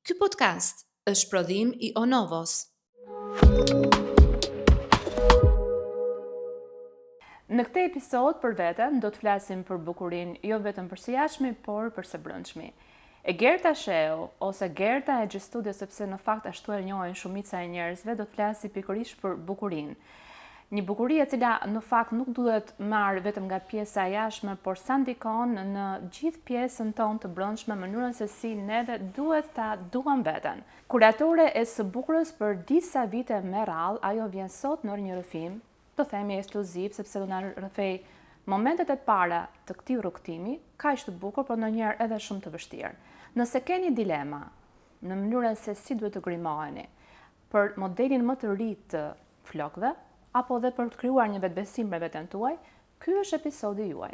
Ky podcast është prodhim I Onovos. Në këtë episod për veten do të flasim për bukurinë jo vetëm për së jashtmi, por për së brendshmi. E Gerta Sheu, ose Gerta e Gjë sepse në fakt ashtu e njohin shumica e njerëzve, do të flasi pikërisht për bukurinë. Një bukuri e cila në fakt nuk duhet marrë vetëm nga pjesa e jashtme, por sa ndikon në gjithë pjesën tonë të brendshme, mënyrën se si neve duhet ta duam veten. Kuratore e së bukurës për disa vite me radhë, ajo vjen sot në një rrëfim, do themi ekskluziv, sepse do na rrëfej momentet e para të këtij rrugtimi, kaq të bukur, por ndonjëherë edhe shumë të vështirë. Nëse keni dilema në mënyrën se si duhet të grimoheni për modelin më të ri të flokëve, apo dhe për të krijuar një vetbesim me veten tuaj, ky është episodi juaj.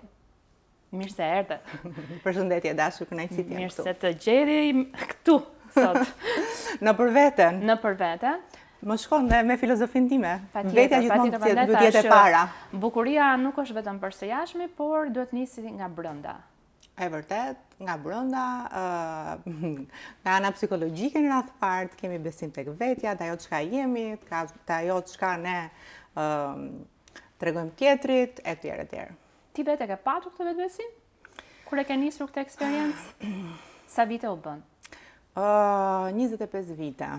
Mirë se erdhe. Përshëndetje dashur, kënaqësi të jam këtu. Mirë se të gjeti këtu sot. Në për veten. Në për veten. Më shkon dhe me filozofin time. Vetja gjithmonë duhet jetë e para. Bukuria nuk është vetëm për së jashtmi, por duhet nisi nga brenda. E vërtet, nga brenda, nga ana psikologjike në radhë parë, kemi besim tek vetja, te ajo çka jemi, te ajo çka ne tregojmë tjetrit, etj. Ti vetë ke patur këtë vetbesim? Kur e ke nisur këtë eksperiencë? Sa vite u bën? 25 vite.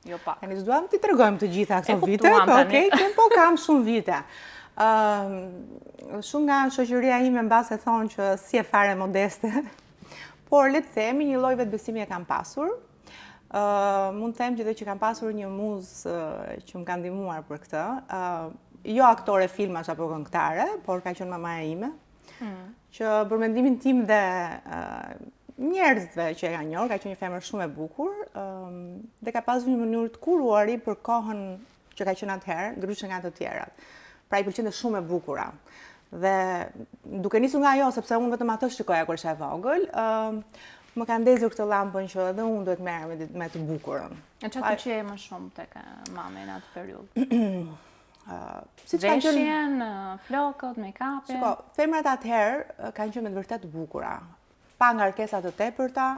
Jo pak. Ne duam t'i tregojmë të gjitha këto vite, po kam shumë vite. Shumë nga shoqëria ime mbase thonë që si e fare modeste, por le të themi një lloj vetbesimi e kam pasur. Mund të them që kam pasur një muzë që më ka ndihmuar për këtë. Jo aktore filmash apo këngëtare, por ka qenë mamaja ime, që për mendimin tim dhe njerëzve që e ka njohur, ka qenë një femër shumë e bukur, dhe ka pasur një mënyrë të kuruari për kohën që ka qenë atëherë, ndryshe nga të tjerat. Pra I pëlqente shumë e bukura. Dhe duke nisur nga ajo, sepse unë vetëm atë shikoja kur isha e vogël, më ka ndezur këtë llampën që edhe unë duhet merrem me të bukurën. E çfarë pëlqej më shumë tek mama në atë periudhë? Veshjen, flokët, make-up. Shiko, femrat atëherë kanë qenë me të vërtet të bukura. Pa ngarkesa të tepërta,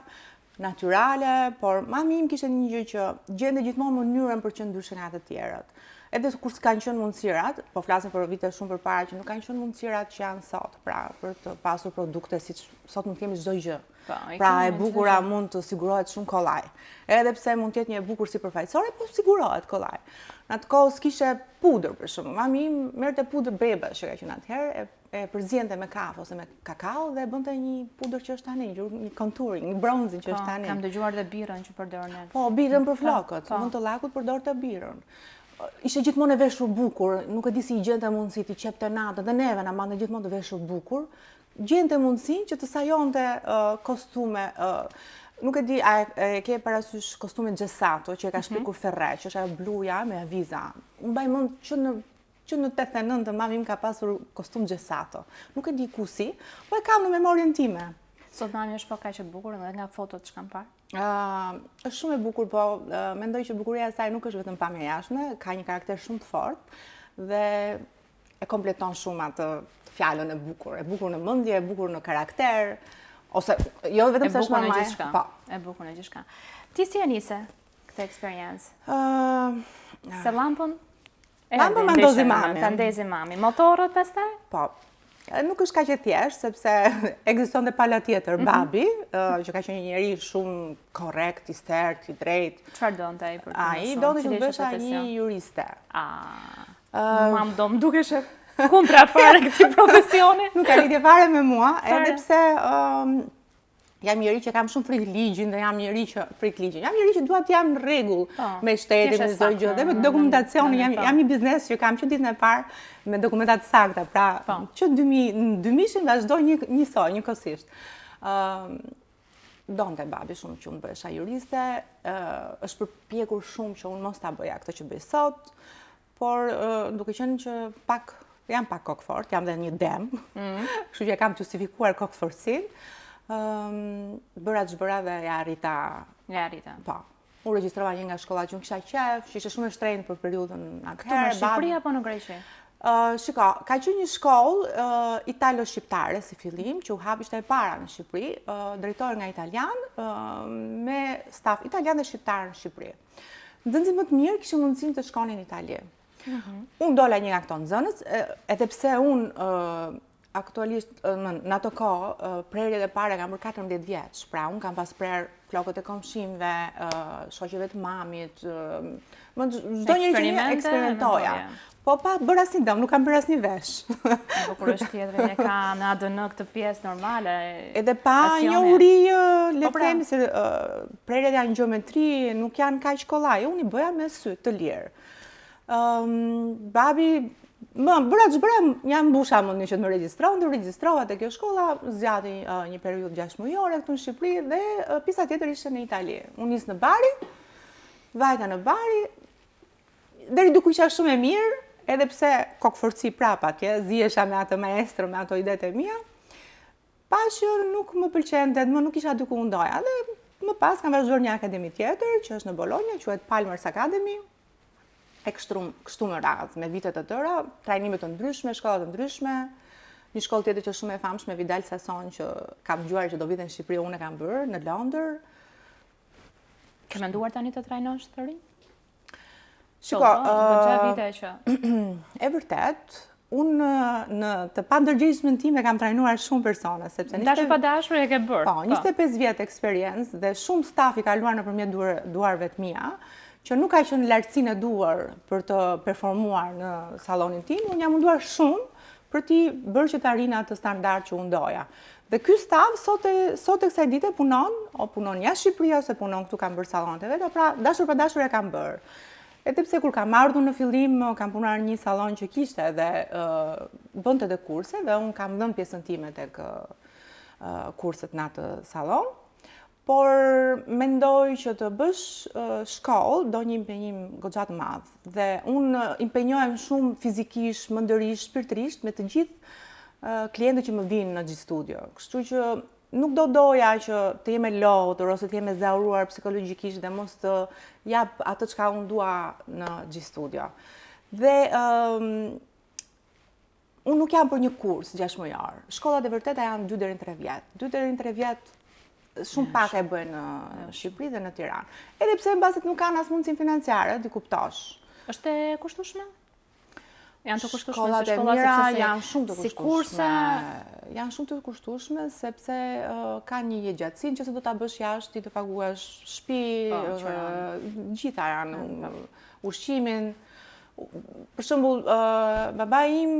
natyrale, por mami im kishte një gjë që gjente gjithmonë mënyrën për që ndryshe nga të tjerët. Edhe kur s'kanë qenë mundësirat, po flasim për vite shumë përpara që nuk kanë qenë mundësirat që janë sot, pra për të pasur produkte siç sot mund të kemi çdo gjë. Pra e bukura mund të sigurohet shumë kollaj. Edhe pse mund të jetë një e bukur sipërfaqësore, po sigurohet kollaj. Në atë kohë s'kishte pudër për shembull. Mami im merrte pudër bebe që ka qenë atëherë, e përzjente me kafe ose me kakao dhe bënte një pudër që është tani, një contouring, një bronzing që është tani. Kam dëgjuar dhe birën që përdoren. Po, birën për flokët, mund të llakut përdorte birën. Ishte gjithmonë e veshur bukur, nuk e di si I gjente mundësi të qepte natë, dhe neve na mande gjithmonë të veshur bukur, gjente mundësinë që të sajonte kostume, nuk e di, a ke parasysh kostumin Gjesato, që e ka shpikur Ferre, që është ajo bluja me aviza. Unë mbaj mend që në 89 mami im ka pasur kostum Gjesato. Nuk e di ku si, po e kam në memorien time. Sot mami është po kaq e bukur edhe nga fotot që kam parë. Është shumë e bukur, po mendoj që bukuria e saj nuk është vetëm pamja jashtme, ka një karakter shumë të fortë dhe e kompleton shumë atë fjalën e bukur në mendje, e bukur në karakter, ose jo vetëm se është mamaja, po. E bukur në gjithçka. Ti si e nise këtë eksperiencë? Se lampën? Lampën më ndozi mami. Ta ndezi mami. Motorët pastaj? Po. Nuk është kaq e thjeshtë, sepse ekzistonte pala tjetër, babi, që ka qenë një njeri shumë korrekt, I stert, I drejtë. Çfarë donte ai për të? Ai donte që të bësha një juriste. Mam do më dukesh kontra fare këtij profesioni. Nuk ka lidhje fare me mua, edhe pse jam njeri që kam shumë frikë ligjin dhe jam njeri që dua të jam në rregull me shtetin, me çdo gjë, dhe me dokumentacionin, jam një biznes që kam që ditën e parë me dokumentat sakta, pra që 2000 vazhdoj njëkohësisht. Donte babi shumë që unë bësha juriste, është përpjekur shumë që unë mos ta bëja këtë që bëj sot, por duke qenë që jam pak kokfort, jam dhe një dem, kështu që kam justifikuar kokfortësinë. Bëra ç'bëra dhe ja arrita. Po. U regjistrova një nga shkollat që unë kisha qef, që ishte shumë e shtrenjtë për periudhën atëherë. Këtu në Shqipëri apo në Greqi? Shiko, ka qenë një shkollë italo-shqiptare si fillim, që u hap ishte e para në Shqipëri, drejtuar nga italian, me staf italian dhe shqiptar në Shqipëri. Nxënësit më të mirë kishin mundësinë të shkonin në Itali. Unë dola një nga këto nxënës, edhe pse unë aktualisht në ato kohë prerjet e para kam bërë 14 vjeç, pra unë kam pas prerë flokët e komshimve, shoqeve të mamit, çdo njëri që një eksperimentoja. Po pa bërë asnjë dëm, nuk kam bërë asnjë vesh. Po kur është tjetër, ne ka në ADN këtë pjesë normale. Edhe pa një uri, le të themi se prerjet janë gjeometri, nuk janë kaq kollaj, unë i bëja me sy të lirë. Babi bëra jam mbusha mund që të më regjistrova te kjo shkolla, zgjati një periudhë 6 mujore këtu në Shqipëri dhe pjesa tjetër ishte në Itali. Unë nis në Bari, vajta në Bari, deri duke qenë shumë e mirë, edhe pse kokforci prapa atje, zihesha me atë maestro, me ato idetë e mia, që nuk më pëlqente, nuk isha duke u ndoja. Dhe më pas kam vazhduar një akademi tjetër, që është në Bologna, quhet Palmers Academy, e kështu më radhë, me vite të tëra, trajnime të ndryshme, shkolla të ndryshme, një shkollë tjetër që është shumë e famshme, Vidal Sassoon, që kam dëgjuar që do vite në Shqipëri, unë e kam bërë në Londër. Ke menduar tani të trajnosh të rinj? Shiko, e vërtet, unë në të pandërgjegjshmën time kam trajnuar shumë persona, sepse dashur pa dashur e ke bërë. Po, 25 vjet eksperiencë dhe shumë staf i kaluar nëpërmjet duarve të mia, që nuk ka qenë lartësinë e duar për të performuar në sallonin tim, unë jam munduar shumë për t'i bërë që të arrin atë standard që unë doja. Dhe ky staf sot e kësaj dite punon jashtë Shqipërisë ose punon këtu, kam bërë sallonet e vet, pra dashur pa dashur e kam bërë. Edhe pse kur kam ardhur në fillim, kam punuar në një sallon që kishte dhe bënte edhe kurse dhe unë kam dhënë pjesën time tek kurset në atë sallon. Por mendoj që të bësh shkollë do një impenjim goxha të madh. Dhe unë impenjohem shumë fizikisht, mendërisht, shpirtërisht me të gjithë klientët që më vinë në G Studio. Kështu që nuk doja që të jem e lodhur ose të jem e zauruar psikologjikisht dhe mos të jap atë çka unë dua në G Studio. Dhe unë nuk jam për një kurs 6 mujor. Shkollat e vërteta janë 2 deri në 3 vjet. 2 deri në 3 vjet shumë pak e bëjnë në Shqipëri dhe në Tiranë. Edhe pse mbase nuk kanë as mundësinë financiare, di kuptosh. Është e kushtueshme? Janë të kushtueshme shkollat e mira janë shumë të kushtueshme. Janë shumë të kushtueshme sepse kanë një jetëgjatësi, nëse do ta bësh jashtë ti të paguash shtëpi, gjitha janë ushqimin. Për shembull, babai im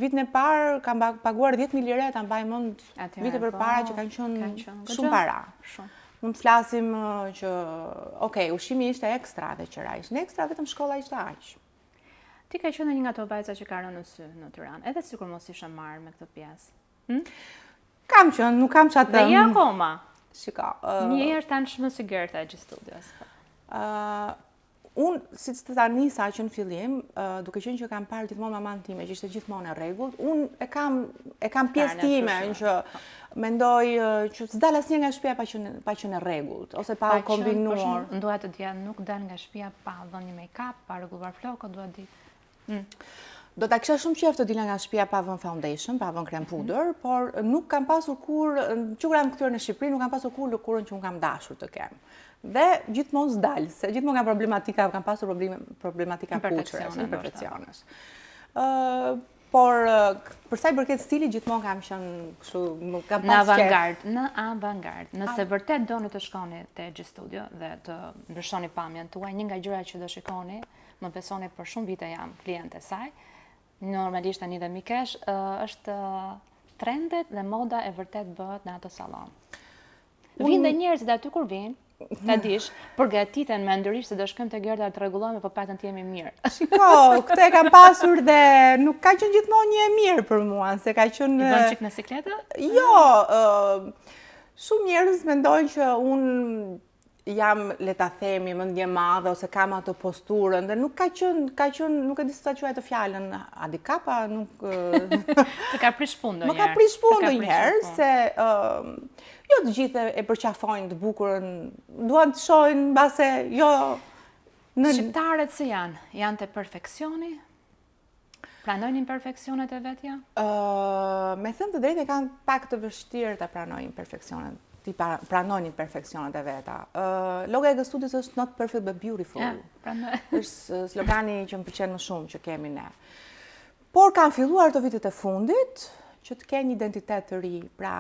vitin e parë ka paguar 10.000 lira, ta mbaj mend vite përpara që kanë qenë shumë para. Mund të flasim që, okay, ushqimi ishte ekstra dhe qëra ishte ekstra, vetëm shkolla ishte aq. Ti ka qenë një nga ato vajza që ka rënë në sy në Tiranë, edhe sikur mos ishe marrë me këtë pjesë. Kam qenë, nuk kam çatë. Dhe je akoma. Shiko. Një herë tanshmë si Gerta e G Studios. Unë, siç të ta nisa që në fillim, duke qenë që kam parë gjithmonë maman time, që ishte gjithmonë e rregullt, unë e kam pjesë time që mendoj që s'dal asnjë nga shtëpia pa qenë e rregullt ose pa kombinuar. Ndua të dia nuk dal nga shtëpia pa dhënë një make-up, pa rregulluar flokët, dua di. Do ta kisha shumë qejf të dilja nga shtëpia pa vënë foundation, pa vënë krem pudër, por nuk kam pasur kur, që kur jam kthyer në Shqipëri, nuk kam pasur kur lëkurën që unë kam dashur të kem. Dhe gjithmonë s'dal, se gjithmonë kam pasur problematika kuçëresh, imperfeksionesh. Por për sa i përket stilit gjithmonë kam qenë kështu, kam pasur në avantgard. Nëse vërtet doni të shkoni te G Studio dhe të ndryshoni pamjen tuaj, një nga gjërat që do shikoni, më besoni për shumë vite jam kliente e saj, normalisht tani dhe mikesh, është trendet dhe moda e vërtet bëhet në atë sallon. Vinë dhe njerëzit aty kur vinë, ta dish, përgatiten me ndërish se do shkojmë te Gerta të rregullojmë, po patën të jemi mirë. Shiko, këtë e kam pasur dhe nuk ka qenë gjithmonë një e mirë për mua, se ka qenë... I bën çik në sikletë? Jo, shumë njerëz mendojnë që unë jam, le ta themi, mendje madhe ose kam atë posturën dhe nuk ka qenë, nuk e di se ta quaj të fjalën handicapa, nuk Të ka prish punë ndonjëherë. Më ka prish punë ndonjëherë se jo të gjithë e përqafojnë të bukurën, duan të shohin mbase jo Shqiptarët si janë? Janë te perfeksioni? Pranojnë imperfeksionet e vetja? Me thënë të drejtë kanë pak të vështirë ta pranojnë imperfeksionet. Ti pranojnë imperfeksionet e veta. Loga e studis është not perfect but beautiful. Është slogani që më pëlqen më shumë që kemi ne. Por kanë filluar të vitet e fundit që të kenë një identitet të ri, pra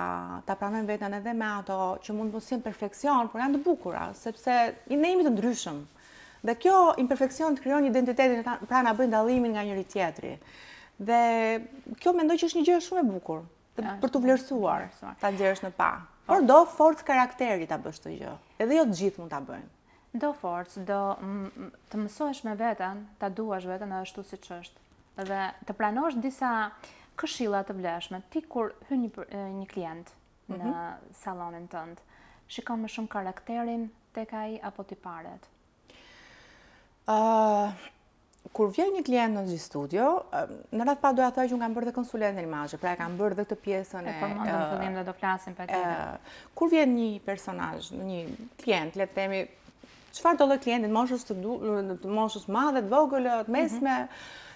ta pranojnë veten edhe me ato që mund mos jenë perfeksion, por janë të bukura, sepse ne jemi të ndryshëm. Dhe kjo imperfeksion të krijon identitetin, pra na bën dallimin nga njëri tjetri. Dhe kjo mendoj që është një gjë shumë e bukur për të vlerësuar, ta nxjerrësh në pa. Por do forcë karakteri ta bësh këtë gjë. Edhe jo të gjithë mund ta bëjnë. Do forcë, do të mësohesh me veten, ta duash veten ashtu siç është. Dhe të pranosh disa këshilla të vlefshme. Ti kur hyn një klient në sallonin tënd, shikon më shumë karakterin tek ai apo tiparet? Kur vjen një klient në G Studio, në radhë pa doja thoj që unë kam bërë dhe konsulent në imazhe, pra e kam bërë dhe këtë pjesën e përmendëm në fillim dhe do flasim për këtë. Kur vjen një personazh, një klient, le të themi, çfarë do lloj klientit, moshës madhe, të vogël, të mesme,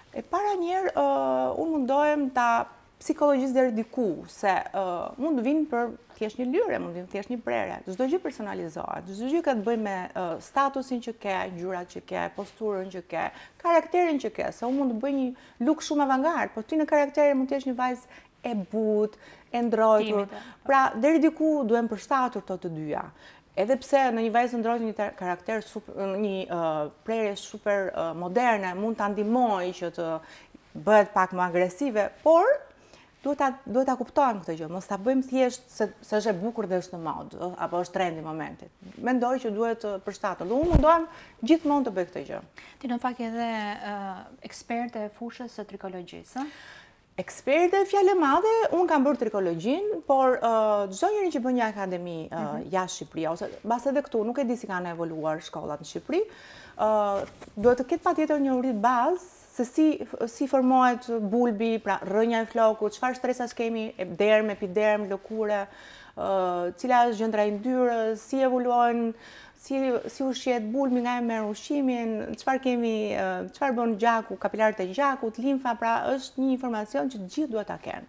e para njerë unë mundohem ta psikologjisë deri diku, se mund të vinë për thjesht një lyre, mund të vinë thjesht një prere. Çdo gjë personalizohet, çdo gjë ka të bëjë me statusin që ke, ngjyrat që ke, posturën që ke, karakterin që ke, se unë mund të bëj një look shumë avangard, po ti në karakterin mund të jesh një vajzë e butë, e ndrojtur. Pra, deri diku duhem përshtatur këto të dyja. Edhe pse në një vajzë ndrojtur një karakter një prerje super moderne mund ta ndihmojë që të bëhet pak më agresive, por duhet ta kuptojmë këtë gjë, mos ta bëjmë thjesht se është e bukur dhe është në modë, apo është trendi i momentit. Mendoj që duhet përshtatur. Dhe unë mundohem gjithmonë të bëj këtë gjë. Ti në fakt edhe eksperte e fushës së trikologjisë, Eksperte, fjalë e madhe, unë kam bërë trikologjin, por çdo njeri që bën një akademi jashtë Shqipërisë, ose mbas edhe këtu, nuk e di si kanë evoluar shkollat në Shqipëri, duhet të ketë patjetër një uri bazë se si formohet bulbi, pra rrënja e flokut, çfarë stresas kemi, derm, epiderm, lëkure, cila është gjendra e yndyrës, si evoluojnë, si ushqet bulbi, nga e merr ushqimin, çfarë bën gjaku, kapilarët e gjakut, limfa, pra është një informacion që të gjithë duhet ta kenë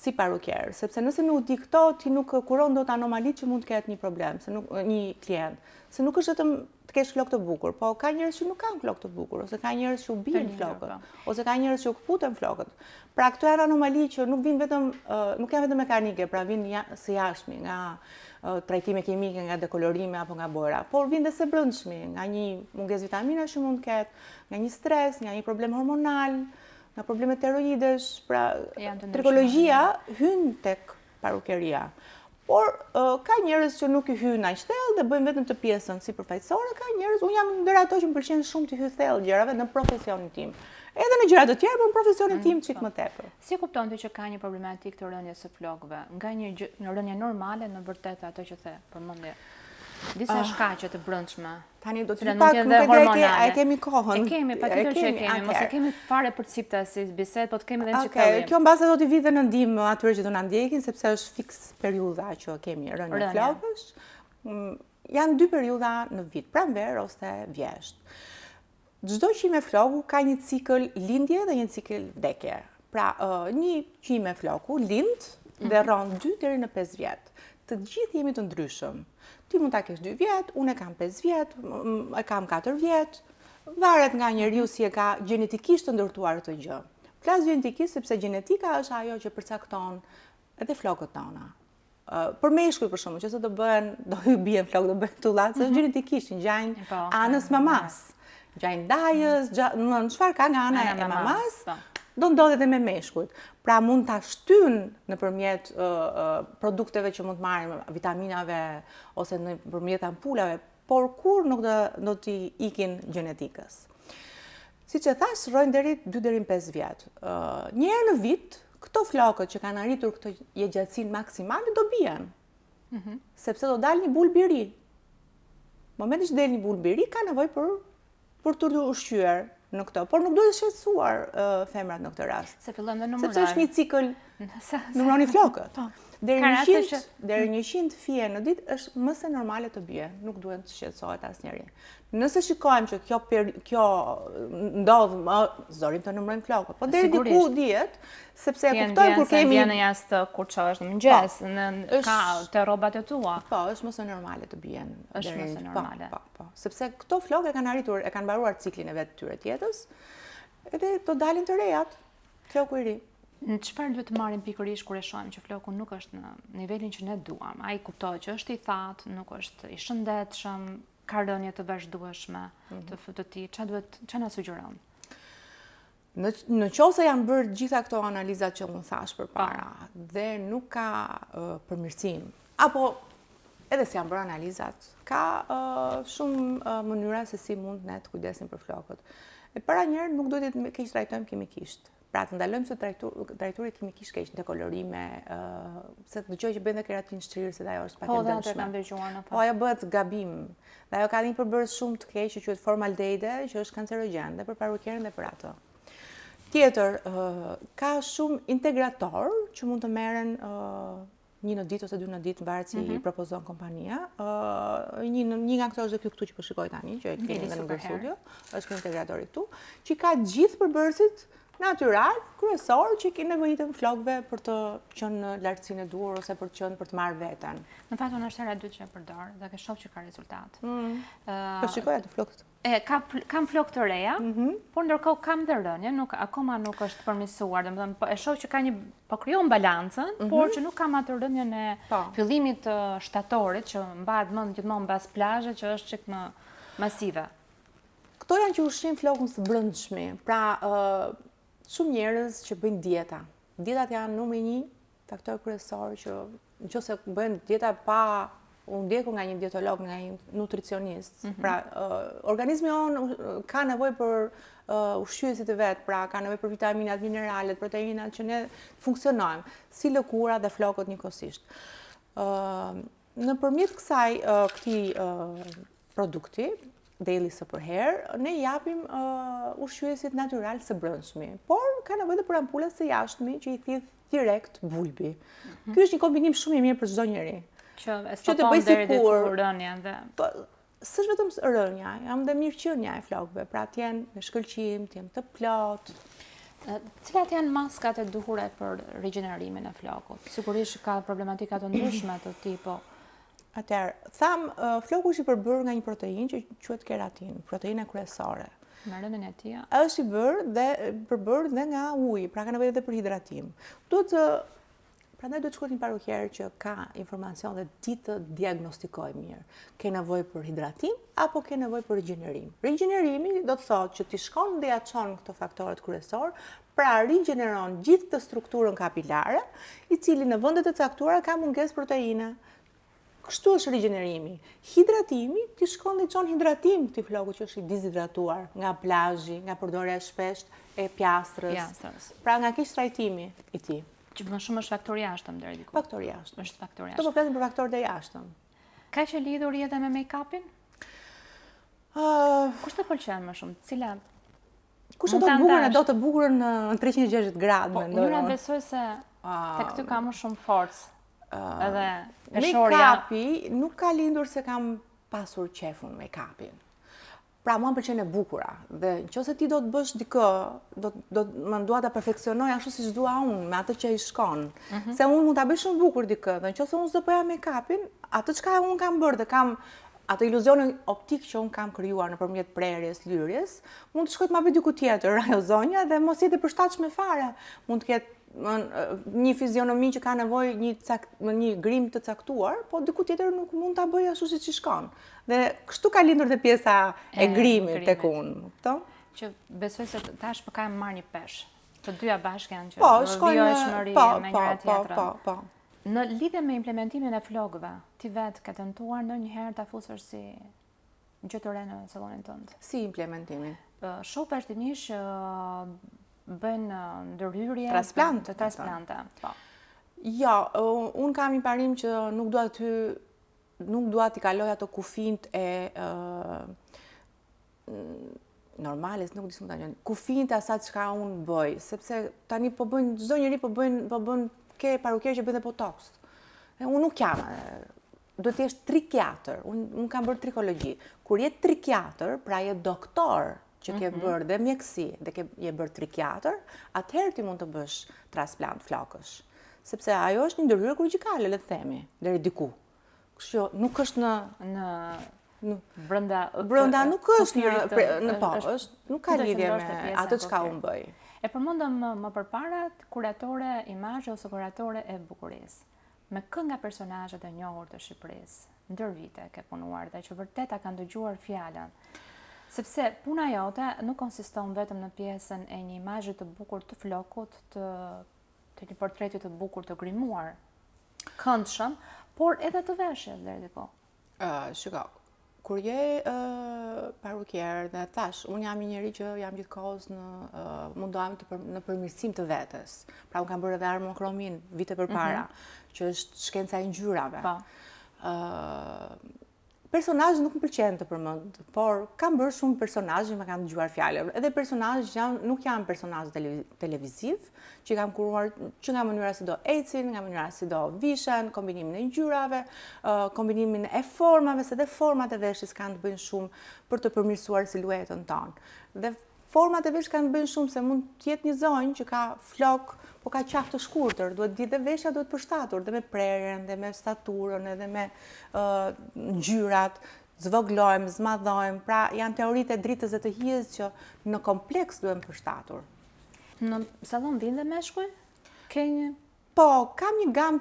si paruker, sepse nëse nuk di këto, ti nuk kuron dot anomalitë që mund të ketë një problem, një klient, se nuk është vetëm të kesh flokë të bukur, po ka njerëz që nuk kanë flokë të bukur, ose ka njerëz që u bien flokët, ose ka njerëz që u kputen flokët. Pra këto janë anomali që nuk janë vetëm mekanike, pra vinë së jashtmi, nga trajtime kimike, nga dekolorime apo nga bojra, por vinë dhe së brendshmi, nga një mungesë vitaminash që mund të ketë, nga një stres, nga një problem hormonal, nga problemet tiroidesh, pra trikologjia hyn tek parukeria. Por ka njerëz që nuk i hyn aq thellë dhe bëjnë vetëm të pjesën si përfaqësore, ka njerëz, unë jam ndër ato që më pëlqen shumë të hyj thellë gjërave në profesionin tim. Edhe në gjëra të tjera, por në profesionin tim çik më tepër. Si kupton ti që ka një problematikë të rënies së flokëve, nga një rënje normale në vërtet ato që the, përmendje disa shkaqe të brendshme. Tani do të pak nuk e kemi kohën. E kemi, patjetër që e kemi, mos e kemi fare përcipta si bisedë, po të kemi edhe një çikëllim. Kjo mbase do t'i vi dhe në ndihmë atyre që do na ndjekin, sepse është fiks periudha që kemi rënje flokësh. Janë dy periudha në vit, pranverë ose vjesht. Çdo qime floku ka një cikël lindje dhe një cikël vdekje. Pra, një qime floku lind dhe rron 2 deri në 5 vjet. Të gjithë jemi të ndryshëm. Ti mund ta kesh 2 vjet, unë e kam 5 vjet, e kam 4 vjet. Varet nga njeriu si e ka gjenetikisht të ndërtuar këtë gjë. Flas gjenetikisht sepse gjenetika është ajo që përcakton edhe flokët tona. Për meshkuj për shembull, nëse do ju bien flokë, do bëhen tullat, është gjenetikisht ngjajnë anës mamas. Ngjajnë dajës, çfarë ka nga ana e mamas, do ndodhet edhe me meshkujt. Pra mund ta shtyn nëpërmjet produkteve që mund të marrim, vitaminave ose nëpërmjet ampulave, por kur nuk do t'i ikin gjenetikës. Siç e thash, rrojnë deri 2 deri në 5 vjet. Një herë në vit, këto flokët që kanë arritur këtë jetëgjatësinë maksimale do bien. Sepse do dalë një bulb i ri. Momenti që del një bulb i ri ka nevojë për të ushqyer në këto, por nuk duhet të shqetësuar femrat në këtë rast. Se fillojmë të numërojmë. Sepse është një cikël numëroni flokët. Deri Ka raste 100, deri 100 fije në ditë është më se normale të bie, nuk duhet të shqetësohet asnjëri. Nëse shikojmë që kjo ndodh, zorim të numërojmë flokët, po deri diku dihet, sepse e kuptojmë kur kemi në jasht kur çohesh në mëngjes, ka te rrobat e tua. Po, është më se normale të bien. Është më se normale. Po. Sepse këto flokë e kanë mbaruar ciklin e vet të tyre tjetës, edhe do dalin të rejat, floku i ri. Në çfarë duhet të marrim pikërisht kur e shohim që floku nuk është në nivelin që ne duam? Ai kuptohet që është i thatë, nuk është i shëndetshëm, ka rënje të vazhdueshme të tij. Çfarë na sugjeron? Në qoftë se janë bërë gjitha këto analizat që unë thash përpara dhe nuk ka përmirësim, apo edhe se janë bërë analizat, ka shumë mënyra se si mund ne të kujdesim për flokët. E para njerë nuk duhet të keq trajtojmë kimikisht. Pra të ndalojmë se trajturi kimikisht keq, dekolorime, se të dëgjoj që bëjnë dhe keratin shtrirës, dhe ajo është pak e dëmshme. Po, dhe atë kanë dëgjuar në Po, ajo bëhet gabim. Dhe ajo ka një përbërës shumë të keq që quhet formaldehyde, që është kancerogen dhe për parukierën dhe për atë. Tjetër, ka shumë integrator që mund të merren 1 në ditë ose 2 në ditë, varet si i propozon kompania. Një nga këto është dhe këtu që po shikoj tani, që e keni edhe në studio, është kjo integratori këtu, që ka gjithë përbërësit natyral, kryesor, që i nevojitën flokëve për të qenë në lartësinë e duhur ose për të marrë veten. Në fakt unë është hera e dytë që e përdor dhe ke shoh që ka rezultat. Po shikoj atë flokët. Kam flokë të reja, por ndërkohë kam dhe rënje, akoma nuk është përmirësuar, domethënë e shoh që ka po krijon balancën, por që nuk kam atë rënjen e fillimit të shtatorit që mbahet mend gjithmonë mbas plazhe që është çik më masive. Këto janë që ushqim flokun së brendshmi. Pra, shumë njerëz që bëjnë dieta. Dietat janë numri 1 faktor kryesor që nëse bëjnë dieta pa u ndjekur nga një dietolog, nga një nutricionist. Pra, organizmi on ka nevojë për ushqyesit e vet, pra ka nevojë për vitaminat, mineralet, proteinat që ne funksionojmë, si lëkura dhe flokët njëkohësisht. Nëpërmjet këtij produkti, Daily Super Hair, ne japim ushqyesit natyral së brendshmi, por ka nevojë edhe për ampulat së jashtme që i thith direkt bulbi. Ky është një kombinim shumë i mirë për çdo njeri. Që të bëj sikur rënja dhe s'është vetëm rënja, jam dhe mirëqenia e flokëve, pra të jenë me shkëlqim, të jenë të plot. Cilat janë maskat e duhura për rigjenerimin e flokut? Sigurisht ka problematika të ndryshme të tipo. Atëherë, floku është i përbërë nga një proteinë që quhet keratin, proteina kryesore. Me rënën e tij. Është i përbërë dhe nga uji, pra ka nevojë edhe për hidratim. Prandaj duhet të shkruaj një parukier që ka informacion dhe ti të diagnostikoj mirë. Ke nevojë për hidratim apo ke nevojë për rigjenerim? Rigjenerimi do të thotë që ti shkon dhe ja çon këto faktorët kryesor, pra rigjeneron gjithë të strukturën kapilare, i cili në vendet e caktuara ka mungesë proteine. Kështu është rigjenerimi. Hidratimi, ti shkon dhe çon hidratim këtij floku që është i dizhidratuar nga plazhi, nga përdorja e shpeshtë e pjastrës. Pra nga kish trajtimi i tij. Që më shumë është faktor jashtëm deri diku. Faktor jashtëm. Është faktor Këto jashtëm. po flasim për faktorët e jashtëm. Ka që lidhur edhe me make-upin? Kush të pëlqen më shumë? Cila? Kush do të bukurën do të bukurën në 360 gradë, mendoj. Unë besoj se tek ty ka më shumë forcë. Edhe peshorja. Make-upi nuk ka lindur se kam pasur qefun make-upin. Pra, mua më pëlqen e bukura. Dhe nëse ti do të bësh dikë, më dua ta perfeksionoj ashtu siç dua unë, me atë që i shkon. Se unë mund ta bëj shumë bukur dikë, dhe nëse unë s'do bëja make-upin, atë çka unë kam bërë dhe kam atë iluzionin optik që unë kam krijuar nëpërmjet prerjes, lyrjes, mund të shkoj të ma bëj diku tjetër ajo zonja dhe mos jetë e përshtatshme fare. Mund të ketë një fizionomi që ka nevojë një grim të caktuar, po diku tjetër nuk mund ta bëj ashtu siç i shkon. Dhe kështu ka lindur dhe pjesa e grimit tek unë, kupton? Që besoj se tash po kam marrë një pesh. Të dyja bashkë janë që vijojshmëri me njëra tjetrën. Po. Në lidhje me implementimin e flokëve, ti vetë ke tentuar ndonjëherë ta fusësh si gjë të re në sallonin tënd? Si implementimin? Shoh vazhdimisht bëjnë ndërhyrje transplante. Po. Jo, unë kam një parim që nuk dua t'i kaloj ato kufijt e normales, nuk di s'm ta gjën. Kufijt e asaj çka unë bëj, sepse tani po bëjnë çdo njeri po bën ke parukier që bën botox. Unë nuk jam, duhet të jesh trikiatër, unë kam bërë trikologji. Kur je trikiatër, pra je doktor, që ke bërë dhe mjekësi, dhe je bërë trikiatër, atëherë ti mund të bësh transplant flokësh. Sepse ajo është një ndërhyrje kirurgjikale, le të themi, deri diku. Kështu nuk është brenda nuk është nuk ka lidhje me atë çka unë bëj. E përmendëm më përpara kuratore imazhe ose kuratore e bukurisë. Me kë nga personazhet e njohur të Shqipërisë, ndër vite ke punuar dhe që vërtet a kanë dëgjuar fjalën. Sepse puna jote nuk konsiston vetëm në pjesën e një imazhi të bukur të flokut, të një portreti të bukur të grimuar, këndshëm, por edhe të veshjes deri diku. Shiko, kur je parukier dhe thash, unë jam një njeri që jam gjithkohës mundohem në përmirësim të vetes. Pra unë kam bërë edhe armokromin vite përpara, që është shkenca e ngjyrave. Personazhe nuk më pëlqen të përmend, por kam bërë shumë personazhe më kanë dëgjuar fjalë. Edhe personazhe nuk janë personazhe televiziv, që kam kuruar që nga mënyra si do ecin, nga mënyra si do vishen, kombinimin e ngjyrave, kombinimin e formave, se dhe format e veshjes kanë të bëjnë shumë për të përmirësuar siluetën tonë. Dhe format e veshjes kanë të bëjnë shumë se mund të jetë një zonjë që ka flok, po ka qafë të shkurtër, duhet ditë dhe veshja duhet përshtatur, dhe me prerjen, dhe me staturën, edhe me ngjyrat, zvoglojmë, zmadhojmë, pra janë teoritë e dritës dhe të hijes që në kompleks duhet përshtatur. Në sallon vinë dhe meshkuj? Ke një? Po, kam një gamë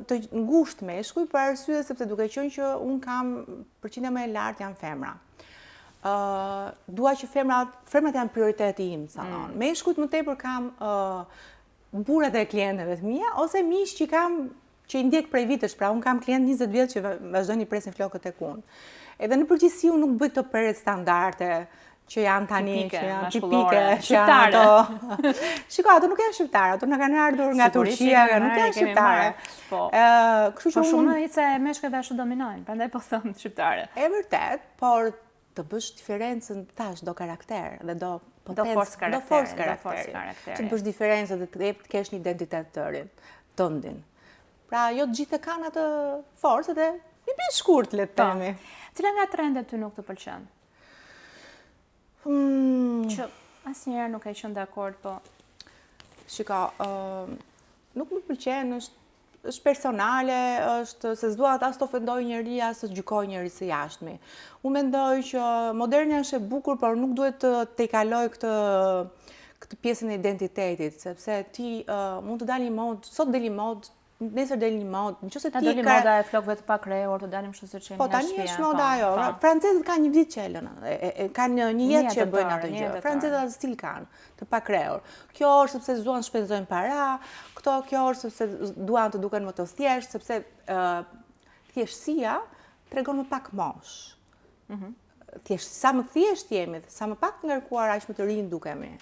të ngushtë meshkuj, për arsye sepse duke qenë që unë kam përqindja më e lartë janë femra. Dua që femrat janë prioriteti im në sallon. Meshkujt më tepër kam burrat e klientëve të mia, ose miq që që i ndjek prej vitesh, pra unë kam klient 20 vjet që vazhdojnë i presin flokët tek unë. Edhe në përgjithësi unë nuk bëj këto peret standarde që janë tani, që janë tipike, shqiptare. Shiko, ato nuk janë shqiptare, ato na kanë ardhur nga Turqia, nuk janë shqiptare. Kështu që shumë nice meshkujve ashtu dominojnë, prandaj po them shqiptare. E vërtet, por të bësh diferencën tash do karakter dhe do forcë karakteri. Që të bësh diferencë dhe të kesh një identitet të ndin. Pra, jo të gjithë kanë atë forcë dhe një pjesë shkurt, le të themi. Cila nga trendet ty nuk të pëlqen? Që asnjëherë nuk e qenë dakord, po. Shiko, nuk më pëlqen, është personale, është se s'dua as të ofendoj njeri, as të gjykoj njeri së jashtmi. Unë mendoj që modernia është e bukur, por nuk duhet të i kaloj këtë pjesën e identitetit, sepse ti mund të dali mod, sot deli mod, nesër deli një mod, nëse ti dali moda e flokëve të pakrehur, të dalim kështu siç jemi po tani është moda ajo. Francezët kanë një vit që e lënë, kanë një jetë që bëjnë atë gjë. Francezët atë stil kanë, të pakrehur. Kjo është sepse duan të shpenzojnë para, kjo është sepse duan të duken më të thjeshtë, sepse thjeshtësia tregon më pak mosh. Sa më thjesht jemi, sa më pak të ngarkuar, aq më të rinj dukemi.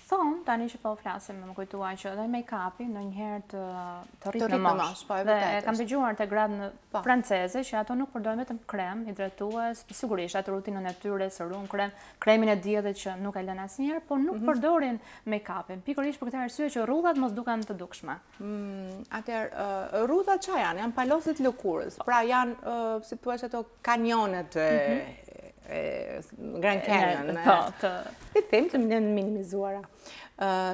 Thonë, tani që po flasim, më kujtuaj që edhe make-upi ndonjëherë të rrit në mosh. Dhe kam dëgjuar te gratë franceze që ato nuk përdojnë vetëm krem hidratues, sigurisht atë rutinën e tyre, serum, kremin e diellit që nuk e lën asnjëherë, por nuk përdorin make-upin. Pikërisht për këtë arsye që rrudhat mos duken të dukshme. Atëherë, rrudhat çfarë janë? Janë palosit lëkurës. Pra janë, si thua ato kanionet Grand Canyon. I them të minimizuara.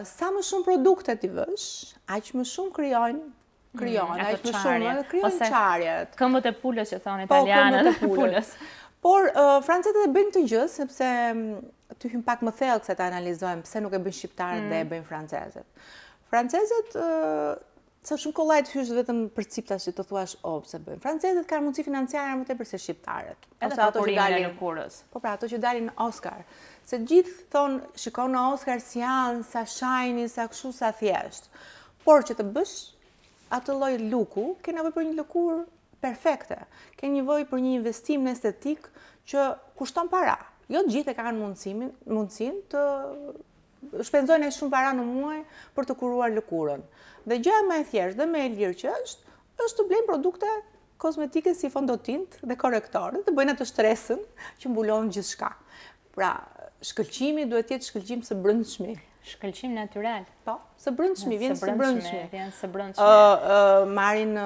Sa më shumë produkte ti vësh, aq më shumë krijojnë, aq më shumë krijojnë çarjet. Këmbët e pulës që thonë italianët, pulës. Por francezët e bëjnë këtë gjë sepse ty hyn pak më thellë se ta analizojmë pse nuk e bëjnë shqiptarët dhe e bëjnë francezët. Francezët sa shumë kollaj të hysh vetëm për ciptash që të thuash pse bëjnë. Francezët kanë mundësi financiare më tepër se shqiptarët. Ose ato që dalin në kurës. Po pra, ato që dalin në Oscar. Se gjithë thonë, shikon në Oscar si janë, sa shajni, sa kështu, sa thjesht. Por që të bësh atë lloj luku, ke nevojë për një lëkurë perfekte. Ke nevojë për një investim në estetik që kushton para. Jo të gjithë kanë mundësinë të shpenzojnë shumë para në muaj për të kuruar lëkurën. Dhe gjëja më e thjeshtë dhe më e lirë që është të blejnë produkte kozmetike si fondotint dhe korrektor, dhe të bëjnë atë stresën që mbulon gjithçka. Pra, shkëlqimi duhet të jetë shkëlqim së brendshmi. Shkëlqim natyral. Po, së brëndshmi, vjen së brëndshmi. Vjen së brëndshmi. Marrin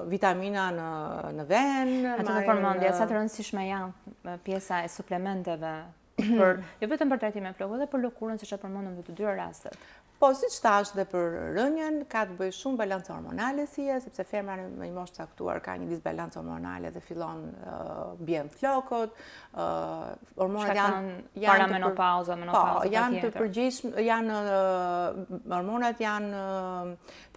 vitamina në ven, Atë në përmendje, sa të rëndësishme janë pjesa e suplementeve, jo vetëm për trajtime flokut, dhe për lëkurën, siç e përmendëm në të dyra rastet. Po, siç thash dhe për rënjen, ka të bëjë shumë balancë hormonale sepse femra në një moshë të caktuar ka një disbalancë hormonale dhe fillon bjen flokët, hormonat janë para menopauza, po, janë të përgjithshëm, hormonat janë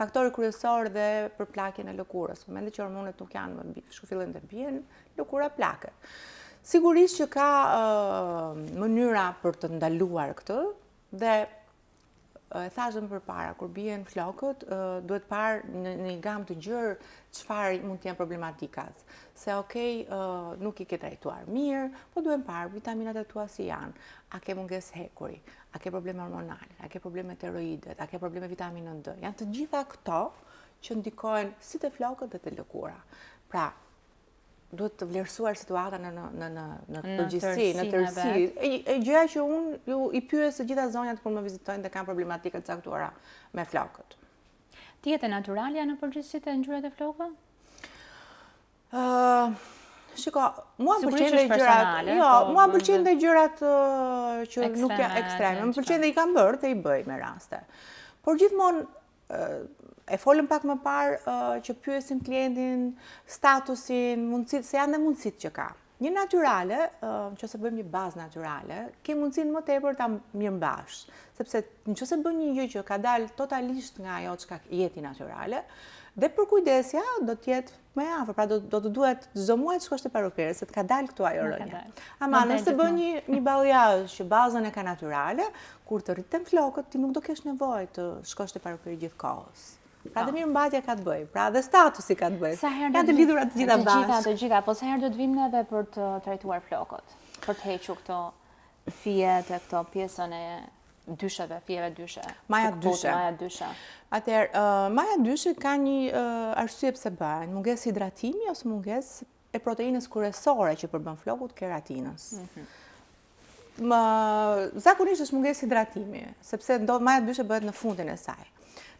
faktorë kryesor dhe për plakjen e lëkurës. Në momentin që hormonet nuk janë më fillojnë të bien, lëkura plaket. Sigurisht që ka mënyra për të ndaluar këtë dhe e thashëm përpara, kur bien flokët, duhet parë në një gamë të gjerë çfarë mund të jenë problematikat. Se nuk i ke trajtuar mirë, po duhet parë vitaminat e tua si janë. A ke mungesë hekuri, a ke probleme hormonale, a ke probleme tiroidet, a ke probleme vitaminën D. Janë të gjitha këto që ndikojnë si te flokët dhe te lëkura. Pra, duhet të vlerësuar situata në përgjithësi, në tërësi. E gjëja që unë i pyes të gjitha zonjat kur më vizitojnë dhe kanë problematika të caktuara me flokët. Dieta natyrale janë në përgjithësi të ngjyrat e flokëve? Shiko, mua pëlqejnë dhe gjërat, mua pëlqejnë dhe gjërat që nuk janë ekstreme. Më pëlqejnë dhe i kam bërë dhe i bëj me raste. Por gjithmonë e folëm pak më parë që pyesim klientin, statusin, mundësit, se janë dhe mundësit që ka. Një natyrale, që se bëjmë një bazë natyrale, ke mundësin më tepër ta mirëmbash, sepse në që se bën një gjë që ka dalë totalisht nga ajo që ka jeti natyrale, dhe për kujdesja do t'jetë më afër, pra do të duhet çdo muaj të shkosh te parukeri, se të ka dalë këtu ajo rënja. Ama nëse bën një balliazh që bazën e ka natyrale, kur të rriten flokët, ti nuk do kesh nevojë të shkosh te parukeri gjithkohës. Pra dhe mirëmbajtja ka të bëjë, pra dhe statusi ka të bëjë. Janë të lidhura të gjitha bashkë. Të gjitha, po sa herë do të vim neve për të trajtuar flokët, për të hequr këto fijet e këto pjesën e dysheve, fijeve dyshe. Maja dyshe. Atëherë, maja dyshe ka një arsye pse bëhen, mungesë hidratimi ose mungesë e proteinës kryesore që përbën flokut, keratinës. Zakonisht është mungesë hidratimi, sepse maja dyshe bëhet në fundin e saj.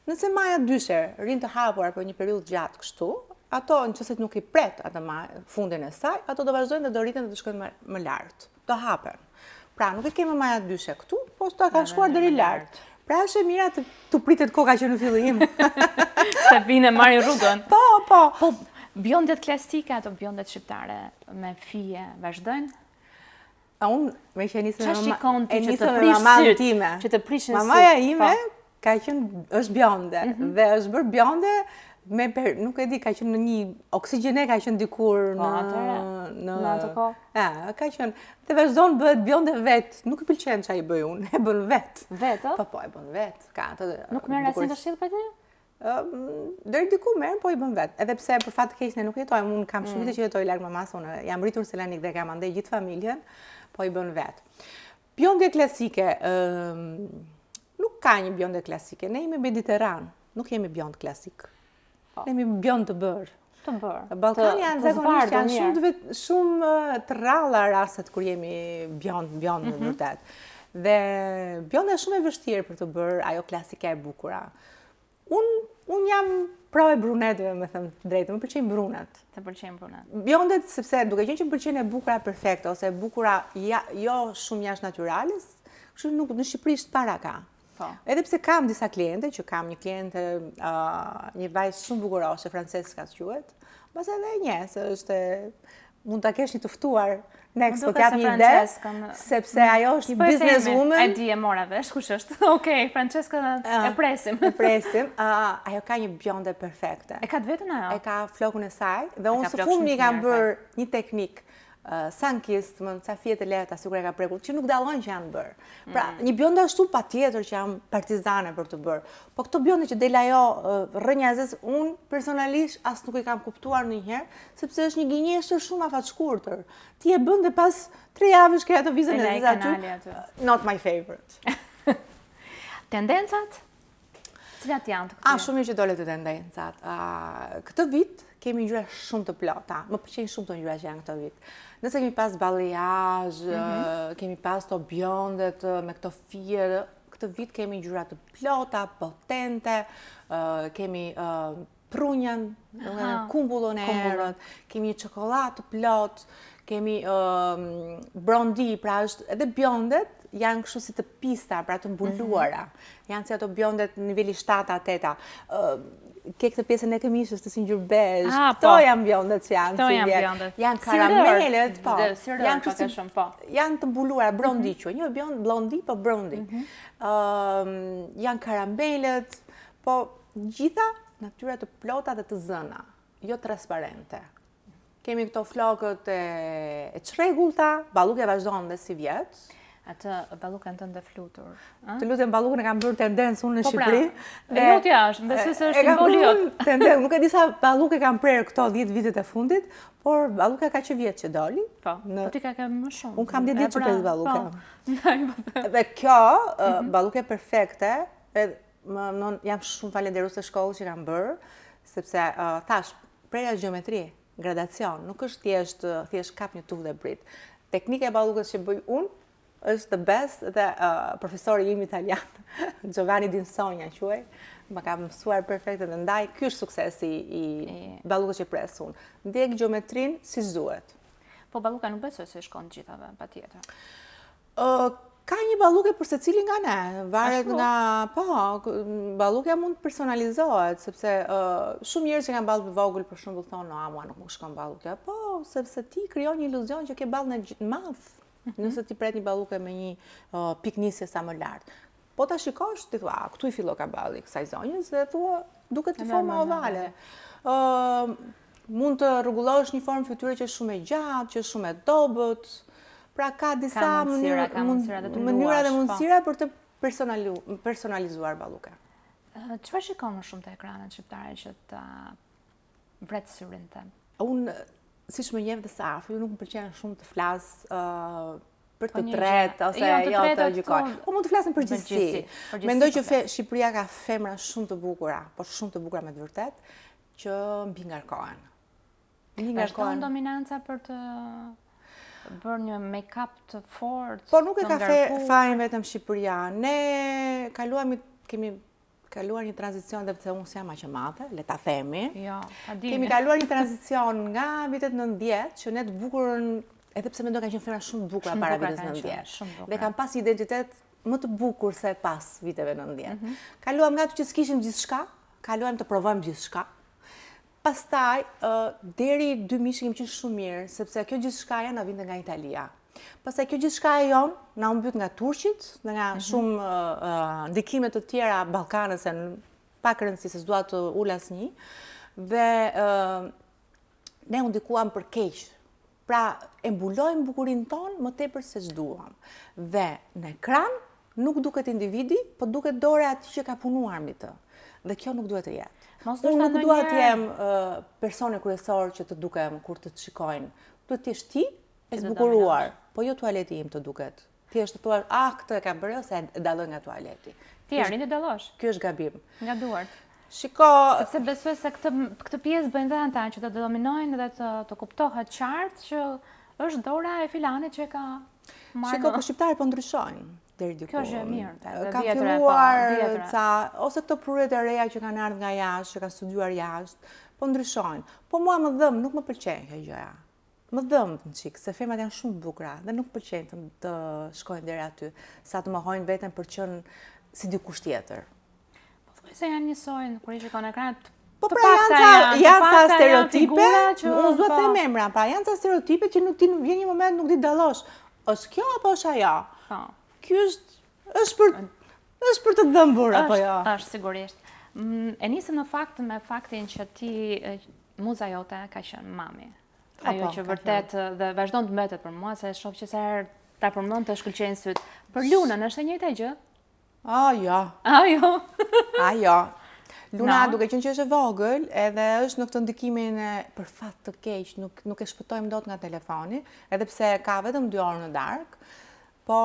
Nëse maja dyshe rinë të hapur për një periudhë gjatë kështu, ato nëse nuk i pret atë fundin e saj, ato do vazhdojnë dhe do rriten dhe do shkojnë më lart. Do hapen. Pra, nuk e kemi maja dyshe këtu, po s'ta ka shkuar deri lart. Pra është e mira të pritet koka që në fillim. Se vinë e marrin rrugën. Po. Po, bjondet klasike, ato bjondet shqiptare me fije, vazhdojnë? Unë me që nisëm me mamën time. Që të prishin sy. Mamaja ime ka qenë është bjonde dhe është bërë bjonde nuk e di, ka qenë në një oksigene, ka qenë dikur në atë kohë. Ka qenë, dhe vazhdon bëhet bjonde vetë, nuk i pëlqen që a i bëj unë, e bën vetë. Vetë? Po, e bën vetë. Nuk merr asnjë të shqip për të? Deri diku merr, po i bën vetë. Edhe pse për fat të keq ne nuk jetojmë, unë kam shumë vite që jetoj larg mamas, unë jam rritur në Selanik dhe kam andej gjithë familjen, po i bën vetë. Bjondje klasike, nuk ka një bjonde klasike, ne jemi mediteran, nuk jemi bjond klasik. Ne jemi bjond të bërë. Të bërë. Ballkani janë zakonisht janë shumë të rralla rastet kur jemi bjond në vërtet. Dhe bjonde është shumë e vështirë për të bërë ajo klasike e bukura. Unë jam pro e brunetëve, me thëmë drejtë, më pëlqejnë brunet. Të pëlqejnë brunet. Bjondet, sepse duke qenë që më pëlqejnë e bukura perfekte, ose e bukura jo shumë jashtë natyrales, kështu nuk në Shqipëri para ka. Edhe pse kam disa kliente, që kam një kliente, një vajzë shumë bukuroshe, Franceska që quhet, pas edhe një, se është, mund ta kesh një të ftuar, next, po t'jap një ide, sepse ajo është business woman. E di, e mora vesh, kush është? Okej, Franceska, e presim. E presim, ajo ka një bjonde perfekte. E ka të vetën ajo? E ka flokun e saj, dhe unë së fundi kam bërë një teknik, sankist, ca fjetë e lehta, sikur e ka prekur, që nuk dallojnë që janë bërë. Pra, një bjonde ashtu patjetër që jam partizane për të bërë. Po këto bjonde që del ajo rrënjazes, unë personalisht as nuk i kam kuptuar ndonjëherë, sepse është një gënjeshtër shumë afatshkurtër. Ti e bën dhe pas 3 javësh ke ato vizën e aty. Not my favorite. Tendencat? Cilat janë të këtyre? Shumë mirë që dole të tendencat. Këtë vit kemi ngjyra shumë të plota. Më pëlqejnë shumë të ngjyra që janë këtë vit. Nëse kemi pas balliazh, kemi pas to bjondet me këto fije, këtë vit kemi ngjyra të plota, potente, kemi prunjan, kumbullon e erët, kemi një çokoladë të plot, kemi brondi, pra është edhe bjondet janë kështu si të pista, pra të mbuluara. Janë si ato bjondet në niveli 7-8. Ke këtë pjesën e këmishës të si ngjyrë bezh. Këto janë bjondet që janë. Këto janë bjondet. Janë karamelet, po. Janë të mbuluara, brondi që. Një bjond, blondi, po brondi. Janë karamelet, po gjitha natyra të plota dhe të zëna, jo transparente. Kemi këto flokët e çrregullta, balluke vazhdon dhe si vjet. Atë ballukën tënde flutur. Të lutem, ballukën e kam bërë tendencë unë në Shqipëri. Dhe jo t'ja është, besoj se është simboli jot. Tendencë, nuk e di sa balluke kam prerë këto 10 vitet e fundit, por balluka ka që vjet që doli. Po ti ka më shumë. Unë kam 10 vjet që pres balluke. Dhe kjo balluke perfekte, jam shumë falenderuese shkollës që kam bërë, sepse thash, prerja gjeometri, gradacion, nuk është thjesht kap një tufë dhe brit. Teknika e ballukës që bëj unë është the best dhe profesori im italian, Giovanni Dinsonja quaj, më ka mësuar perfekte dhe ndaj, ky është suksesi i ballukës që pres unë. Ndjek gjeometrin si duhet. Po balluka nuk besoj se shkon gjithave, patjetër. Ka një balluke për secilin nga ne, varet nga, po, ballukja mund të personalizohet, sepse shumë njerëz që kanë ballë të vogël për shembull thonë, mua nuk më shkon ballukja, po, sepse ti krijon një iluzion që ke ballën e madh. Nëse ti pret një balluke me një piknisje sa më lartë. Po ta shikosh, ti thua, këtu i fillo ka balli kësaj zonjës dhe thua, duket të forma ovale. Mund të rregullosh një formë fytyre që është shumë e gjatë, që është shumë e dobët. Pra ka disa mënyra dhe mundësira për të personalizuar balluke. Çfarë shikon më shumë te ekranet shqiptare që ta vret syrin tëm? Unë siç më njeh dhe sa afër, nuk më pëlqen shumë të flas për të tretë ose jo të gjykoj. Po mund të flasim përgjithësi. Mendoj që Shqipëria ka femra shumë të bukura, po shumë të bukura me të vërtet, që mbi ngarkohen. Vazhdon dominanca për të bërë një make-up të fortë. Po nuk e ka fajin vetëm Shqipëria. Ne kemi kaluar një tranzicion dhe pëse unë s'jam aq e madhe, le ta themi. Jo, ta dini. Kemi kaluar një tranzicion nga vitet 90, që ne të bukurën, edhe pse mendoj kanë qenë femra shumë të bukura para vitet 90. Dhe kanë pas identitet më të bukur se pas viteve 90. Kaluam nga ato që s'kishim gjithçka, kaluam të provojmë gjithçka. Pastaj, deri 2000 kemi qenë shumë mirë, sepse kjo gjithçkaja na vinte nga Italia. Pastaj kjo gjithçka e jon na u mbyt nga turqit, nga shumë ndikime të tjera ballkanëse, pak rëndësi se s'dua të ul asnjë, dhe ne u ndikuam për keq. Pra e mbulojmë bukurinë tonë më tepër se ç'duam. Dhe në ekran nuk duket individi, po duket dora atij që ka punuar mbi të. Dhe kjo nuk duhet të jetë. Unë nuk dua të jem personi kryesor që të dukem kur të shikojnë. Duhet të jesh ti e zbukuruar, po jo tualeti im të duket. Ti është të thua, këtë e kam bërë ose e dalloj nga tualeti. Ti arrin të dallosh. Ky është gabim. Nga duart. Shiko, sepse besoj se këtë pjesë bëjnë dhe ata që të dominojnë dhe të kuptohet qartë që është dora e filanit që ka marrë. Shiko, po shqiptarët po ndryshojnë. Kjo është e mirë. Ka filluar, ose këto prurjet e reja që kanë ardhur nga jashtë, që kanë studiuar jashtë, po ndryshojnë. Po mua më dhëm, nuk më pëlqen kjo gjëja. Më dhëm në qikë, se femrat janë shumë bukura dhe nuk pëlqen të shkojnë deri aty, sa të mohojnë veten për qenë si dikush tjetër. Po thuaj se janë njësoj, kur i shikon ekranat. Po pra janë sa stereotipe, unë s'dua të them emra, pra janë sa stereotipe që nuk ti vjen një moment nuk di dallosh. Është kjo apo është ajo? Po. Ky është për të dhëmbur apo jo? Është sigurisht. E nisëm në fakt me faktin që ti muza jote ka qenë mami. Ajo që vërtet dhe vazhdon të mbetet për mua, se shoh që sa herë ta përmend të shkëlqejnë syt. Për Lunën është e njëjta gjë? Jo. Jo. Luna, duke qenë që është e vogël, edhe është në këtë ndikimin e për fat të keq, nuk e shpëtojmë dot nga telefoni, edhe pse ka vetëm 2 orë në darkë, po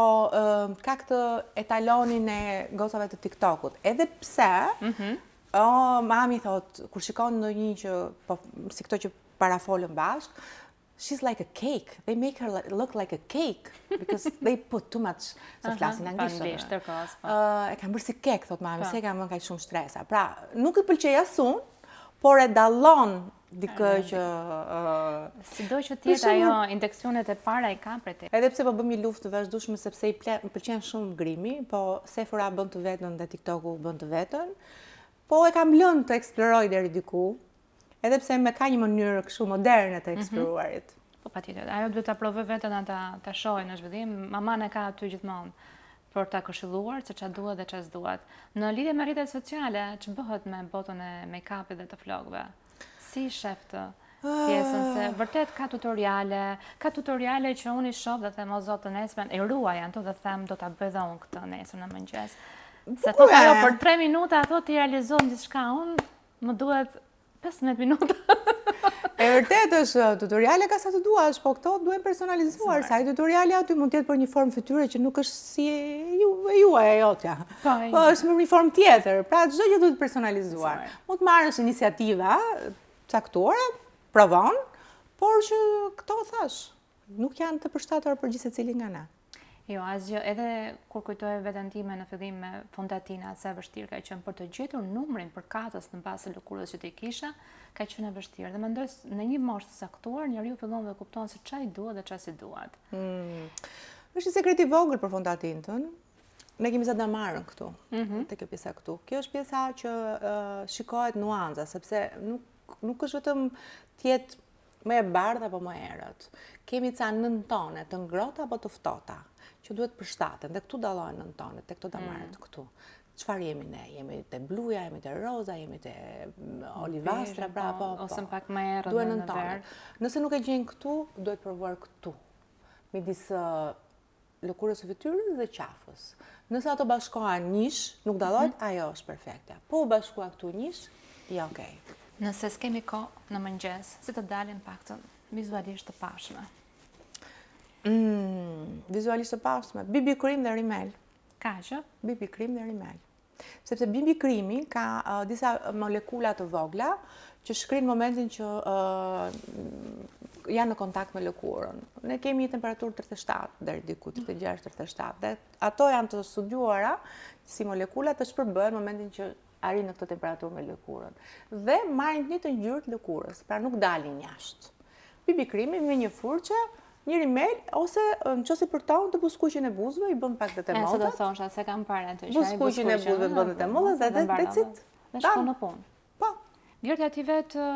ka këtë etalonin e gocave të TikTokut. Edhe pse, mami thot, kur shikon ndonjë që, si këto që parafolën bashk, she's like a cake. They make her look like a cake because they put too much se flasin anglisht. E kam bërë si kek, thot mami, se kam vënë kaq shumë shtresa. Pra, nuk i pëlqej as unë, por e dallon dikë që sido që tjetë ajo indeksionet e para i ka për te. Edhe pse po bëm një luftë të vazhdueshme sepse më pëlqen shumë grimi, po Sephora bën të vetën dhe TikToku bën të vetën. Po e kam lënë të eksploroj deri diku. Edhe pse me ka një mënyrë kështu moderne të eksploruarit. Po patjetër, ajo duhet ta provoj vetën ta shohë në zhvillim. Mamana ka aty gjithmonë për ta këshilluar se ç'a duhet dhe ç'a s'duhet. Në lidhje me rrjetet sociale, ç'u bëhet me botën e make-upit dhe të flokëve? Si shef të pjesën se vërtet ka tutoriale që unë i shoh dhe them o zot të nesër e ruaj ato dhe them do ta bëj dhe unë këtë nesër në mëngjes. Se thotë ajo për 3 minuta thotë ti realizon diçka, unë më duhet 15 minuta. E vërtet është, tutoriale ka sa të duash, po këto duhen personalizuar, sa i tutoriale aty mund tjetë për një formë fytyre që nuk është si juaj e jotja. Po është për një formë tjetër, pra çdo gjë duhet personalizuar. Mund të marrësh iniciativa caktuara, provon, por që këto thash, nuk janë të përshtatura për gjithë secilin nga na. Jo, asgjë, edhe kur kujtoj veten time në fillim me fondatina, sa vështirë ka qenë për të gjetur numrin për katës në bazë të lëkurës që ti kisha, ka qenë e vështirë. Dhe mendoj në një moshë të saktuar, njeriu fillon dhe kupton se ç'a i duhet dhe ç'a si duhet. Është një sekret i vogël për fondatintën. Ne kemi sa damarën këtu, te kjo pjesa këtu. Kjo është pjesa që shikohet nuanca, sepse nuk është vetëm tjetë më e bardhë apo më e errët. Kemi ca nën tone të ngrohta apo të ftohta që duhet përshtaten, dhe këtu dallohen nën tone, te këto damarët këtu. Çfarë jemi ne? Jemi te bluja, jemi te roza, jemi te olivastra, pra po. Ose pak më errët duhet nën tone. Nëse nuk e gjen këtu, duhet provuar këtu. Midis lëkurës së fytyrës dhe qafës. Nëse ato bashkohen njësh, nuk dallohet, ajo është perfekte. Po u bashkua këtu njësh, ja okay. Nëse s'kemi kohë në mëngjes, si të dalim paktën vizualisht të pashme. Vizualisht të pashme, BB cream dhe rimel. Ka që? BB cream dhe rimel. Sepse BB creami ka disa molekula të vogla që shkrin momentin që janë në kontakt me lëkurën. Ne kemi një temperaturë 37 deri diku 36-37 dhe ato janë të studiuara si molekula të shpërbëhen në momentin që arrin në këtë temperaturë me lëkurën. Dhe marrin të njëjtën ngjyrë të lëkurës, pra nuk dalin jashtë. BB creami me një furçe, një rimel, ose nëse përton të buskuqin e buzëve, i bën pak të mollë. Se do thosha, se kam parë aty. Buskuqin e buzëve bën të mollë dhe decit. Dhe shkon në punë. Po. Gerta ti vetë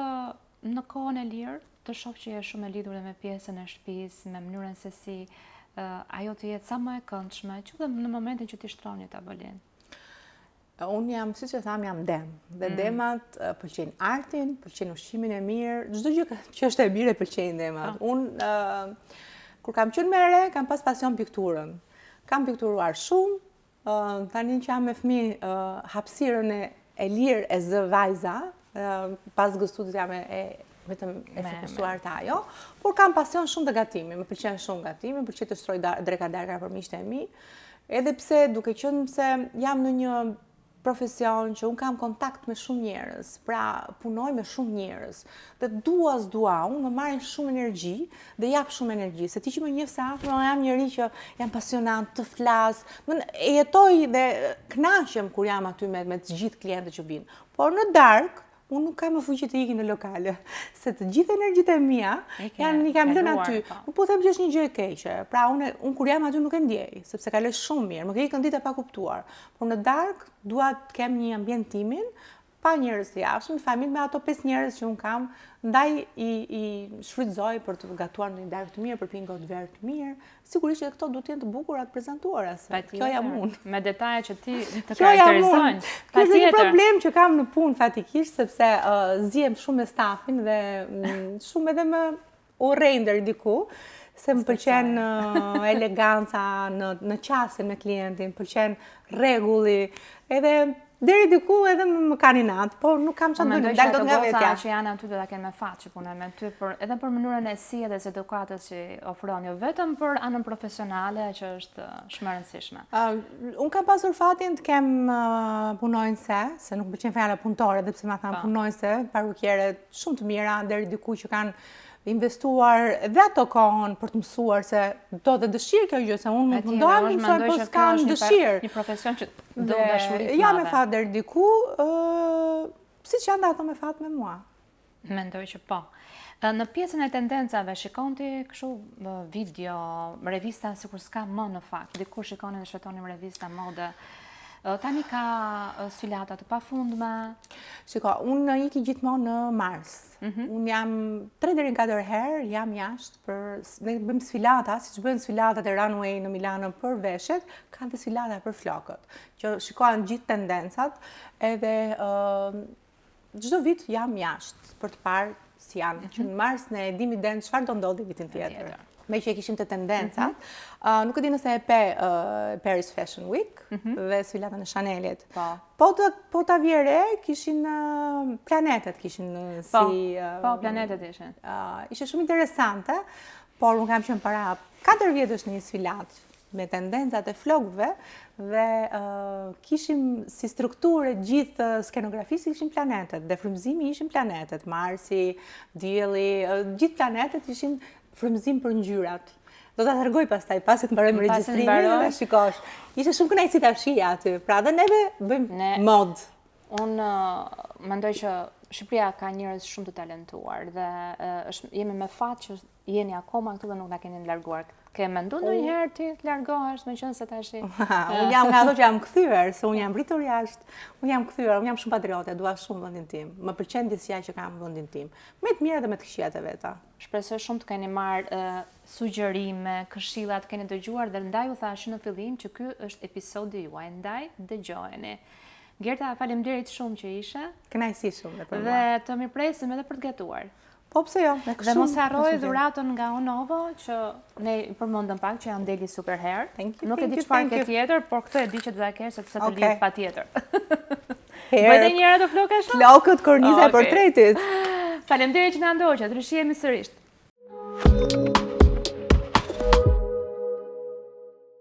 në kohën e lirë, të shoh që je shumë e lidhur me pjesën e shtëpisë, me mënyrën se si ajo të jetë sa më e këndshme, që dhe në momentin që ti shtron një tavolinë. Unë jam, siç e tham, jam dem. Dhe demat pëlqejnë artin, pëlqejnë ushqimin e mirë, çdo gjë që është e mirë pëlqejnë demat. Unë kur kam qenë më re, kam pas pasion pikturën. Kam pikturuar shumë, tani që jam me fëmijë, hapësirën e lirë e zë vajza, pas gëstudit jam vetëm e fokusuar të ajo, por kam pasion shumë të gatimi, më pëlqen shumë gatimi, më pëlqen të shtroj dreka për miqtë e mi, edhe pse duke qenë se jam në një profesion që unë kam kontakt me shumë njerëz, pra punoj me shumë njerëz, dhe dua unë më marrin shumë energji dhe jap shumë energji, se ti që më njeh se afër, unë jam njëri që jam pasionant të flas, e jetoj dhe kënaqem kur jam aty me të gjithë klientët që vinë, por në darkë unë nuk kam më fuqi të ikin në lokale, se të gjithë energjitë e mia i kam lënë aty. Nuk po them që është një gjë e keqe. Pra unë kur jam aty nuk e ndjej, sepse kaloj shumë mirë, më ke ikën ditë pa kuptuar. Por në darkë dua të kem një ambient timin, pa njerëz të jashtëm, familje me ato 5 njerëz që unë kam, ndaj i shfrytëzoj për të gatuar në një darkë të mirë, për pinë gotë verë të mirë. Sigurisht që këto duhet të jenë të bukura të prezantuara, se kjo jam unë. Me detaje që ti të karakterizojnë. Kjo është një problem që kam në punë fatikisht, sepse zihem shumë me stafin dhe shumë edhe më urrej deri diku, se më pëlqen eleganca në qasjen me klientin, pëlqen rregulli, edhe deri diku edhe më kanë inat, po nuk kam çfarë bëj, dal dot nga vetja. Që janë aty do ta kenë me fat që punojnë me ty, edhe për mënyrën e sjelljes së edukatës që ofron, jo vetëm për anën profesionale që është shumë e rëndësishme. Unë kam pasur fatin të kem punonjëse, se nuk pëlqen fjala punëtore, edhe pse ma thanë punonjëse, parukere shumë të mira, deri diku që kanë investuar dhe ato kohën për të mësuar se do të dëshirë kjo gjë, se unë mund të mundohem të mësoj, por s'kam dëshirë. Një profesion që do dashuri të Ja me madhe. fat deri diku, siç janë ato me fat me mua. Mendoj që po. Në pjesën e tendencave, shikon ti kështu video, revista sikur s'ka më në fakt. Dikur shikonin dhe shfetonim revista mode. Tani ka sfilata të pafundme. Shiko, unë iki gjithmonë në Mars. Unë jam 3 deri në 4 herë jam jashtë ne bëjmë sfilata, siç bëjnë sfilatat e runway në Milano për veshjet, kanë dhe sfilata për flokët, që shikohen gjithë tendencat, edhe çdo vit jam jashtë për të parë si janë, që në Mars ne dimi den çfarë do ndodhi vitin tjetër. Me që e kishim të tendencat, nuk e di nëse e pe Paris Fashion Week dhe sfilatën e Chanelit. Po ta vjere, kishin planetet, kishin si... Po, planetet ishin. Ishe shumë interesante, por unë kam qenë para 4 vjetësh në një sfilat me tendencat e flokëve dhe kishim si strukturë gjithë skenografisë ishin planetet, dhe frymëzimi ishin planetet, Marsi, Dielli, gjithë planetet ishin frymëzim për ngjyrat. Do ta tregoj pastaj, pasi të mbarojmë regjistrimin dhe shikosh. Ishte shumë kënaqësi ta shija aty. Pra dhe neve bëjmë mod. Unë mendoj që Shqipëria ka njerëz shumë të talentuar dhe jemi me fat që jeni akoma këtu dhe nuk na keni larguar. Ke menduar ndonjëherë ti të largohesh, meqense tash? Unë jam nga ato që jam kthyer, se unë jam rritur jashtë. Unë jam kthyer, unë jam shumë patriote, dua shumë vendin tim. Më pëlqen ndjesia që kam në vendin tim. Me të mira dhe me të këqijat e veta. Shpresoj shumë të keni marrë sugjerime, këshilla, të keni dëgjuar dhe ndaj u thash në fillim që ky është episodi juaj, ndaj dëgjojeni. Gerta, faleminderit shumë që ishe. Kënaqësi shumë për mua. Dhe të mirpresim edhe për të gatuar. Po pse jo? Dhe mos harroj dhuratën nga Onovo që ne i përmendëm pak që janë deli super hair. Nuk e di çfarë ke tjetër, por këtë e di që do ta kesh sepse të lidh patjetër. Bëj edhe një herë të flokësh? Flokët, korniza e portretit. Faleminderit që na ndoqët. Rishihemi sërish.